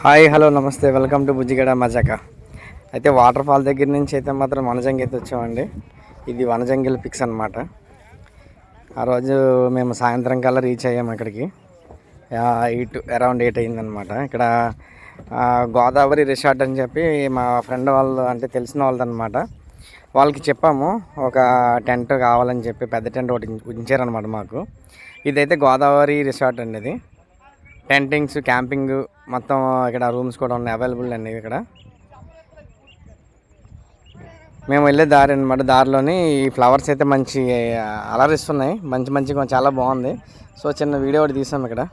Hi hello నమస్తే welcome to బుజ్జిగడ మజాక. అయితే water fall దగ్గర నుంచి అయితే మాత్రం వనజంగి అయితే వచ్చామండి. ఇది వనజంగిల్ పిక్స్ అనమాట. ఆ రోజు మేము సాయంత్రం కల్లా రీచ్ అయ్యాము ఇక్కడికి. 8 అయిందనమాట. ఇక్కడ గోదావరి రిసార్ట్ అని చెప్పి మా ఫ్రెండ్ వాళ్ళు అంటే తెలిసిన వాళ్ళదనమాట. వాళ్ళకి చెప్పాము ఒక టెంట్ కావాలని చెప్పి పెద్ద టెంట్ ఒకటి ఉంచారనమాట మాకు. ఇదైతే గోదావరి రిసార్ట్ అండి. ఇది టెంటింగ్స్ క్యాంపింగ్ మొత్తం ఇక్కడ రూమ్స్ కూడా ఉన్నాయి అవైలబుల్ అండి. ఇక్కడ మేము వెళ్ళే దారి అనమాట. దారిలోని ఈ ఫ్లవర్స్ అయితే మంచి అలరిస్తున్నాయి, మంచిగా చాలా బాగుంది. సో చిన్న వీడియో ఒకటి తీసాం ఇక్కడ.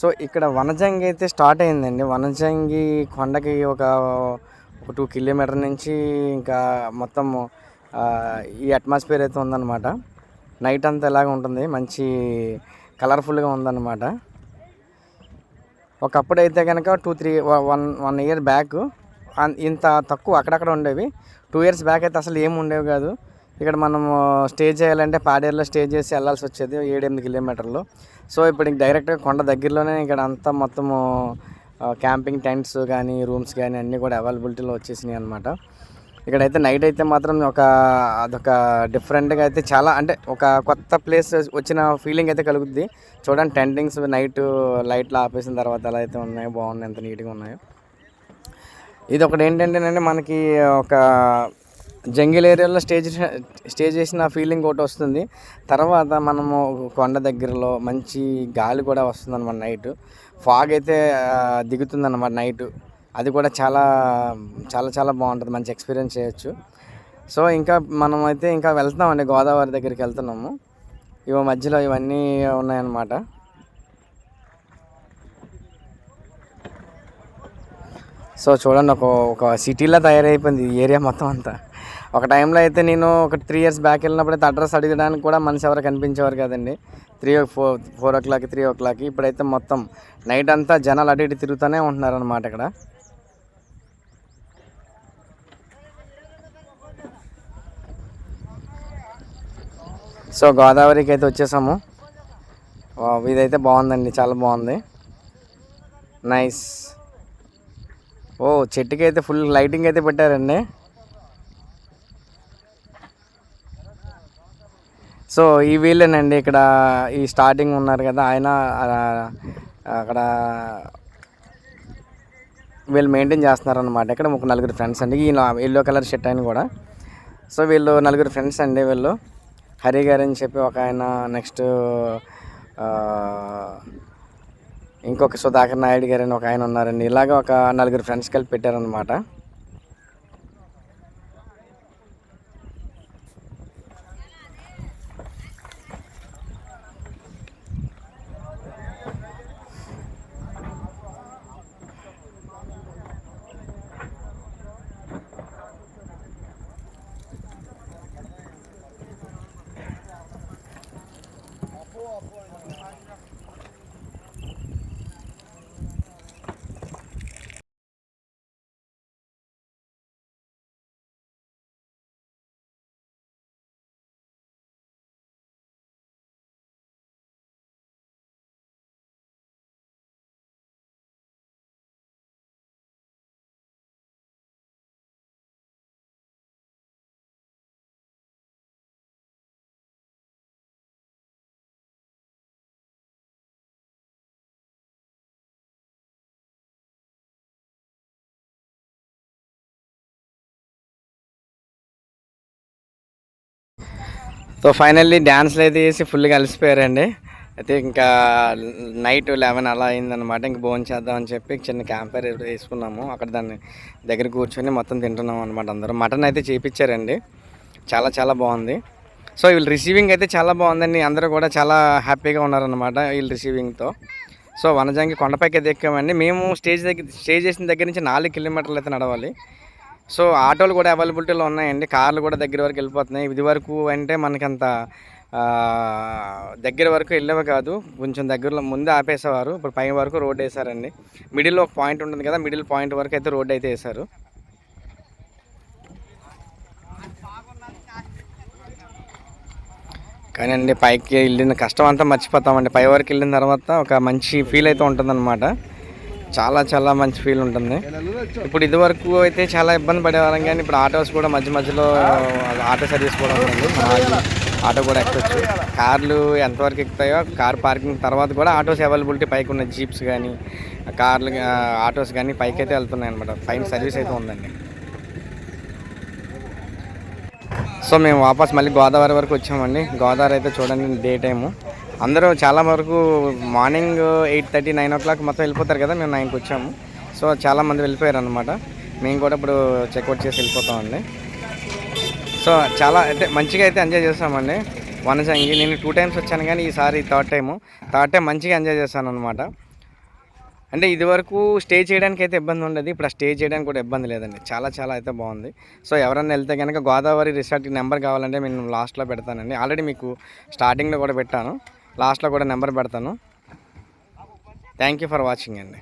సో ఇక్కడ వనజంగి అయితే స్టార్ట్ అయిందండి. వనజంగి కొండకి ఒక 2 కిలోమీటర్ నుంచి ఇంకా మొత్తం ఈ అట్మాస్ఫియర్ అయితే ఉందన్నమాట. నైట్ అంతా ఎలాగ ఉంటుంది, మంచి కలర్ఫుల్గా ఉందన్నమాట. ఒకప్పుడు అయితే కనుక 1 ఇయర్ బ్యాక్ ఇంత తక్కువ అక్కడక్కడ ఉండేవి. 2 ఇయర్స్ బ్యాక్ అయితే అసలు ఏమి ఉండేవి కాదు. ఇక్కడ మనము స్టే చేయాలంటే పాడేరులో స్టే చేసి వెళ్ళాల్సి వచ్చేది 7-8 కిలోమీటర్లు. సో ఇప్పుడు ఇంక డైరెక్ట్గా కొండ దగ్గరలోనే ఇక్కడ అంతా మొత్తము క్యాంపింగ్ టెంట్స్ కానీ రూమ్స్ కానీ అన్నీ కూడా అవైలబిలిటీలో వచ్చేసినాయి అనమాట. ఇక్కడైతే నైట్ అయితే మాత్రం అదొక డిఫరెంట్గా అయితే చాలా అంటే ఒక కొత్త ప్లేస్ వచ్చిన ఫీలింగ్ అయితే కలుగుద్ది. చూడండి టెంటింగ్స్ నైట్ లైట్లు ఆపేసిన తర్వాత ఎలా అయితే ఉన్నాయో, బాగున్నాయి, ఎంత నీట్గా ఉన్నాయో. ఇది ఒకటి ఏంటంటేనండి మనకి ఒక జంగిల్ ఏరియాలో స్టే చేసిన ఫీలింగ్ ఒకటి వస్తుంది. తర్వాత మనము కొండ దగ్గరలో మంచి గాలి కూడా వస్తుంది అన్నమాట. నైట్ ఫాగ్ అయితే దిగుతుంది అన్నమాట నైట్. అది కూడా చాలా చాలా చాలా బాగుంటుంది, మంచి ఎక్స్పీరియన్స్ చేయొచ్చు. సో ఇంకా మనం అయితే ఇంకా వెళ్తున్నామండి, గోదావరి దగ్గరికి వెళ్తున్నాము. మధ్యలో ఇవన్నీ ఉన్నాయన్నమాట. సో చూడండి ఒక సిటీలో తయారైపోయింది ఈ ఏరియా మొత్తం అంతా. ఒక టైంలో అయితే నేను ఒక 3 ఇయర్స్ బ్యాక్ వెళ్ళినప్పుడు అయితే అడ్రస్ అడగడానికి కూడా మనిషి ఎవరు కనిపించేవారు కదండి. 4 o'clock 3 o'clock. ఇప్పుడైతే మొత్తం నైట్ అంతా జనాలు అటు ఇటు తిరుగుతూనే ఉంటున్నారు అన్నమాట ఇక్కడ. సో గోదావరికి అయితే వచ్చేసాము. ఇదైతే బాగుందండి, చాలా బాగుంది, నైస్. చెట్టుకి అయితే ఫుల్ లైటింగ్ అయితే పెట్టారండి. సో ఈ వీళ్ళేనండి ఇక్కడ ఈ స్టార్టింగ్ ఉన్నారు కదా ఆయన, అక్కడ వీళ్ళు మెయింటైన్ చేస్తున్నారనమాట. ఇక్కడ 4 ఫ్రెండ్స్ అండి. ఈ ఎల్లో కలర్ షర్ట్ ఆయన కూడా. సో వీళ్ళు 4 ఫ్రెండ్స్ అండి. వీళ్ళు హరి గారు అని చెప్పి ఒక ఆయన, నెక్స్ట్ ఇంకొక సుధాకర్ నాయుడు గారు అని ఒక ఆయన ఉన్నారండి. ఇలాగ ఒక 4 ఫ్రెండ్స్ కలిపి పెట్టారనమాట. సో ఫైనల్లీ డ్యాన్స్లు అయితే వేసి ఫుల్గా అలసిపోయారండి. అయితే ఇంకా నైట్ 11 అలా అయిందనమాట. ఇంక భోజనం చేద్దామని చెప్పి చిన్న క్యాంప్ ఫైర్ వేసుకున్నాము. అక్కడ దాన్ని దగ్గర కూర్చొని మొత్తం తింటున్నాం అనమాట. అందరూ మటన్ అయితే చేయించారండి, చాలా చాలా బాగుంది. సో వీళ్ళు రిసీవింగ్ అయితే చాలా బాగుందండి. అందరూ కూడా చాలా హ్యాపీగా ఉన్నారనమాట వీళ్ళు రిసీవింగ్తో. సో వనజంగి కొండపైకి అయితే ఎక్కామండి. మేము స్టే చేసిన దగ్గర నుంచి 4 కిలోమీటర్లు అయితే నడవాలి. సో ఆటోలు కూడా అవైలబిలిటీలో ఉన్నాయండి, కార్లు కూడా దగ్గర వరకు వెళ్ళిపోతున్నాయి. ఇది వరకు అంటే మనకంత దగ్గర వరకు వెళ్ళేవి కాదు, కొంచెం దగ్గరలో ముందే ఆపేసేవారు. ఇప్పుడు పై వరకు రోడ్ వేసారండి. మిడిల్లో ఒక పాయింట్ ఉంటుంది కదా, మిడిల్ పాయింట్ వరకు అయితే రోడ్ అయితే వేశారు. కానీ అండి పైకి వెళ్ళిన కష్టం అంతా మర్చిపోతామండి. పై వరకు వెళ్ళిన తర్వాత ఒక మంచి ఫీల్ అయితే ఉంటుందన్నమాట. చాలా చాలా మంచి ఫీల్ ఉంటుంది. ఇప్పుడు ఇదివరకు అయితే చాలా ఇబ్బంది పడేవాళ్ళం, కానీ ఇప్పుడు ఆటోస్ కూడా మధ్య మధ్యలో ఆటో సర్వీస్ కూడా ఉంటుంది. ఆటో కూడా ఎక్కవచ్చు. కార్లు ఎంతవరకు ఎక్కుతాయో కార్ పార్కింగ్ తర్వాత కూడా ఆటోస్ అవైలబిలిటీ పైకి ఉన్న జీప్స్ కానీ కార్లు ఆటోస్ కానీ పైకి అయితే వెళ్తున్నాయి అనమాట. పైన సర్వీస్ అయితే ఉందండి. సో మేము వాపస్ మళ్ళీ గోదావరి వరకు వచ్చామండి. గోదావరి అయితే చూడండి డే టైము. అందరూ చాలా వరకు మార్నింగ్ 8:30 9 o'clock మొత్తం వెళ్ళిపోతారు కదా. మేము 9కి వచ్చాము. సో చాలామంది వెళ్ళిపోయారు అనమాట. మేము కూడా ఇప్పుడు చెక్అవుట్ చేసి వెళ్ళిపోతామండి. సో చాలా అయితే మంచిగా అయితే ఎంజాయ్ చేస్తామండి వనజంగి. నేను 2 times వచ్చాను, కానీ ఈసారి థర్డ్ టైం మంచిగా ఎంజాయ్ చేస్తాను అనమాట. అంటే ఇదివరకు స్టే చేయడానికి అయితే ఇబ్బంది ఉండదు, ఇప్పుడు ఆ స్టే చేయడానికి కూడా ఇబ్బంది లేదండి. చాలా చాలా అయితే బాగుంది. సో ఎవరైనా వెళ్తే కనుక గోదావరి రిసార్ట్కి నెంబర్ కావాలంటే నేను లాస్ట్లో పెడతానండి. ఆల్రెడీ మీకు స్టార్టింగ్లో కూడా పెట్టాను, లాస్ట్లో కూడా నెంబర్ పెడతాను. థ్యాంక్ యూ ఫర్ వాచింగ్ అండి.